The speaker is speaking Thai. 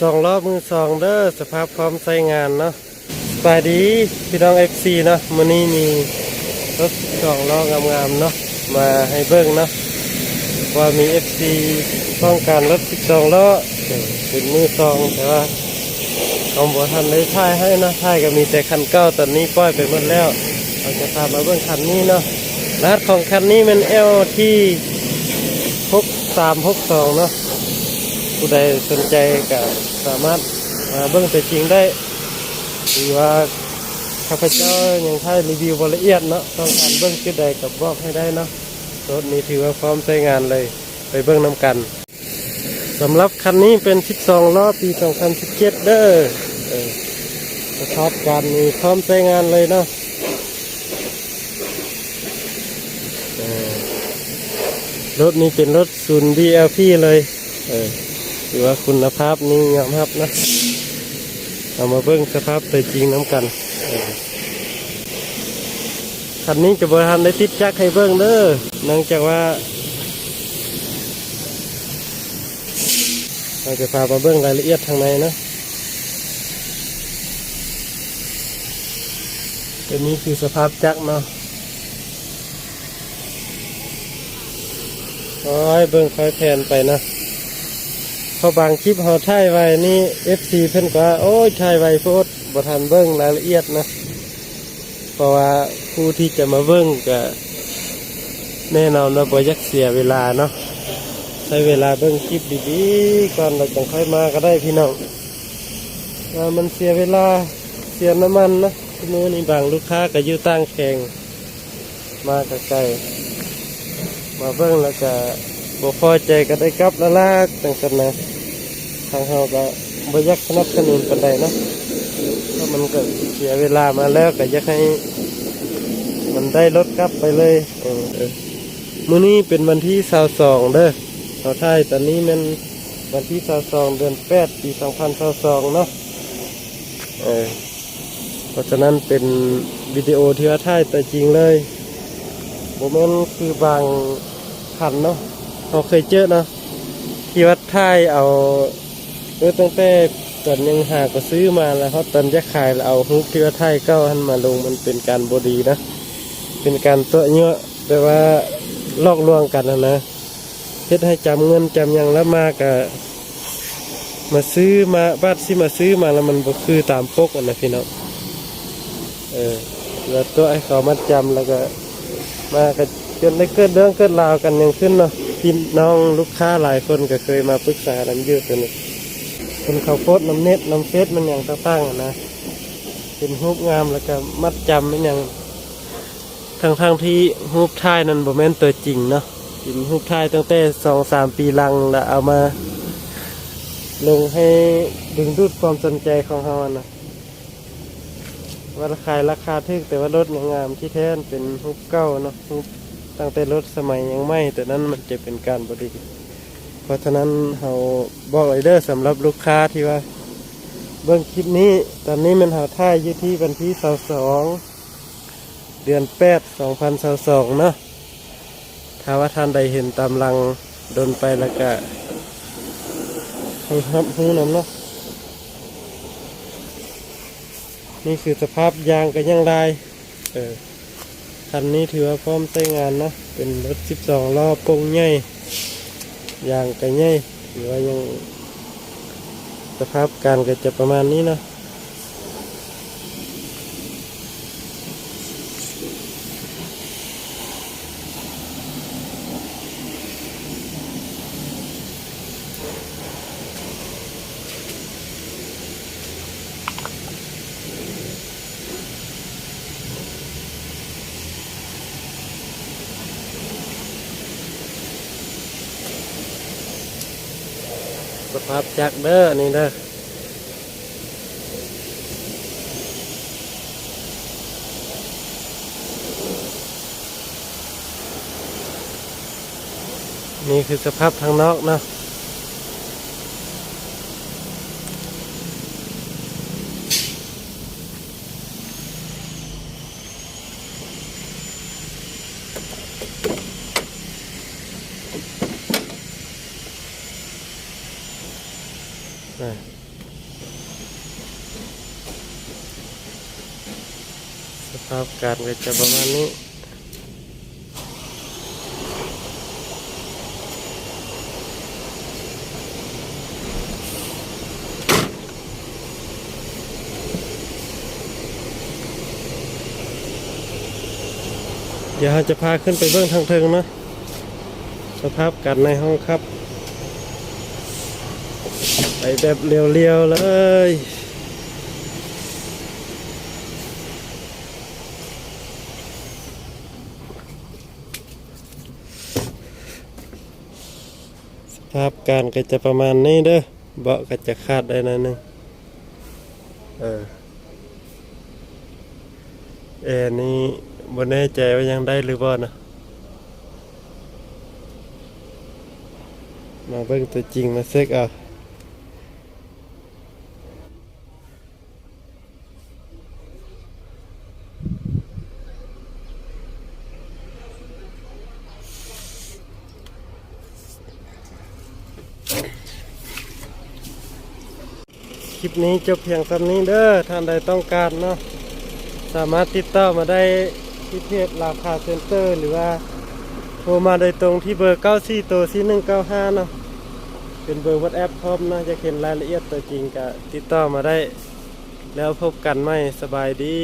12 ล้อมือสองเด้อสภาพพร้อมใช้งานเนาะสบายดีพี่น้อง FC เนาะมื้อนี้มีรถ12 ล้องามๆเนาะมาให้เบิ่งเนาะว่ามี FC ต้องการรถ12 ล้อเป็นมือสองแต่ว่าเอาบ่ทันได้ถ่ายให้นะถ่ายก็มีแต่คันเก่าตอนนี้ปล่อยไปหมดแล้วเราจะพามาเบิ่งคันนี้เนาะรหัสของคันนี้มัน LT 6362เนาะผู้ใดสนใจก็สามารถมาเบิ่งแต่จริงได้หรือว่าข้าพเจ้ายังถ่ายรีวิวละเอียดเนาะต้องการเบิ่งจุดใดก็บอกให้ได้เนาะรถนี้ถือว่าพร้อมใช้งานเลยไปเบิ่งนำกันสำหรับคันนี้เป็น12 ล้อปี 2017 เด้อสภาพการมีพร้อมใช้งานเลยเนาะรถนี้เป็นรถศูนย์ BLP เลยถือว่าคุณภาพนี่งามครับนะเอามาเบิ่งสภาพตัวจริงน้ำกันคันนี้จะบริหารได้ติดจักให้เบิ่งเด้อเนื่องจากว่าเราจะพามาเบิ่งรายละเอียดทางในนะตัวนี้คือสภาพจักเนาะโอ้ยเบิ่งค่อยแผนไปนะพอบางคลิปเขาถ่ายไว้นี่ FC เพิ่นก็โอ้ยถ่ายไว้โพดบ่ทันเบิ่งรายละเอียดนะเพราะว่าผู้ที่จะมาเบิ่งก็แน่นอนว่าบ่อยากเสียเวลาเนาะใช้เวลาเบิ่งคลิปดีๆก่อนเราจังค่อยมาก็ได้พี่น้องมันเสียเวลาเสียน้ำมันนะที่นู้นนี่บางลูกค้าก็อยู่ต่างแข่งมาไกลๆมาเบิ่งแล้วก็บ่พอใจก็ได้กลับละลากจังซั่นนะทางเฮาก็บ่อยากสนับสนุนปานใดเนาะเพราะมันก็เสียเวลามาแล้วก็อยากให้มันได้รถกลับไปเลยมื้อนี้เป็นวันที่22เด้อเฮาถ่ายตอนนี้มันวันที่22เดือน8ปี2022เนาะเพราะฉะนั้นเป็นวิดีโอที่ว่าถ่ายแต่จริงเลยบ่แม่นคือบางคันเนาะเราเคยเจอนะที่วัดท้ายเอาตั้งแต่ตอนยังหาก็ซื้อมาแล้วเขาตอนจะขายแล้วเอาฮุกที่วัดท้ายเก้าหันมาลงมันเป็นการบดีนะเป็นการตัวเยอะแต่ว่าลอกลวงกันนะเฮ็ดให้จำเงินจำยังแล้วมากะมาซื้อมาบ้านที่มาซื้อมาแล้วมันบ่คือตามปกนะพี่น้องแล้วตัวให้เขามัดจำแล้วก็มาก็จนได้เกิดเรื่องเกิดราวกันยังขึ้นเนาะพี่น้องลูกค้าหลายคนก็เคยมาปรึกษากันเยอะกันเลยคนเขาโพสน้ำเน็ตน้ำเฟซมันอย่างตั้งๆนะเป็นรูปงามแล้วก็มัดจำมันอย่างทั้งที่รูปถ่ายนั้นบ่แม่นตัวจริงเนาะเป็นรูปถ่ายตั้งแต่2-3 ปีหลังแล้วเอามาลงให้ดึงดูดความสนใจของเขานะว่าราคาถึกแต่ว่ารถงามที่แท้เป็นรูปเก่าเนาะตั้งแต่รถสมัยยังไม่แต่นั้นมันจะเป็นการบริเพราะฉะนั้นเราบอกไอเดอร์สำหรับลูกค้าที่ว่าเบื้องคลิปนี้ตอนนี้มันหาท่ายอยู่ที่วันที่22เดือน8 2022เนาะถ้าว่าท่านใดเห็นตามลังโดนไปแล้วก็ให้รับหูน้ำเนาะนี่คือสภาพยางกันยังไงคันนี้ถือว่าพร้อมใช้งานนะเป็นรถ12 ล้อปงใหญ่ยางกันใหญ่หรือว่ายังสภาพการก็จะประมาณนี้นะสภาพจักเด้อนี่เด้อนี่คือสภาพทางนอกเนาะ าพการก็จะประมาณนี้เดี๋ยวเราจะพาขึ้นไปเบื้องทางเทิงเนาะสภาพกันในห้องครับไปแบบเรียวๆเลยสภาพการก็จะประมาณนี้เด้อเบาะก็จะคาดได้หน่อยหนึงนี่บ่แน่ใจว่ายังได้หรือบ่นะมาเบิ่งตัวจริงมาเช็คเอาคลิปนี้จบเพียงเท่านี้เด้อท่านใดต้องการเนาะสามารถติดต่อมาได้ที่เพจราคาเซ็นเตอร์หรือว่าโทรมาโดยตรงที่เบอร์94ตัว4195เนาะเป็นเบอร์ WhatsApp พร้อมนะจะเห็นรายละเอียดตัวจริงก็ติดต่อมาได้แล้วพบกันใหม่สบายดี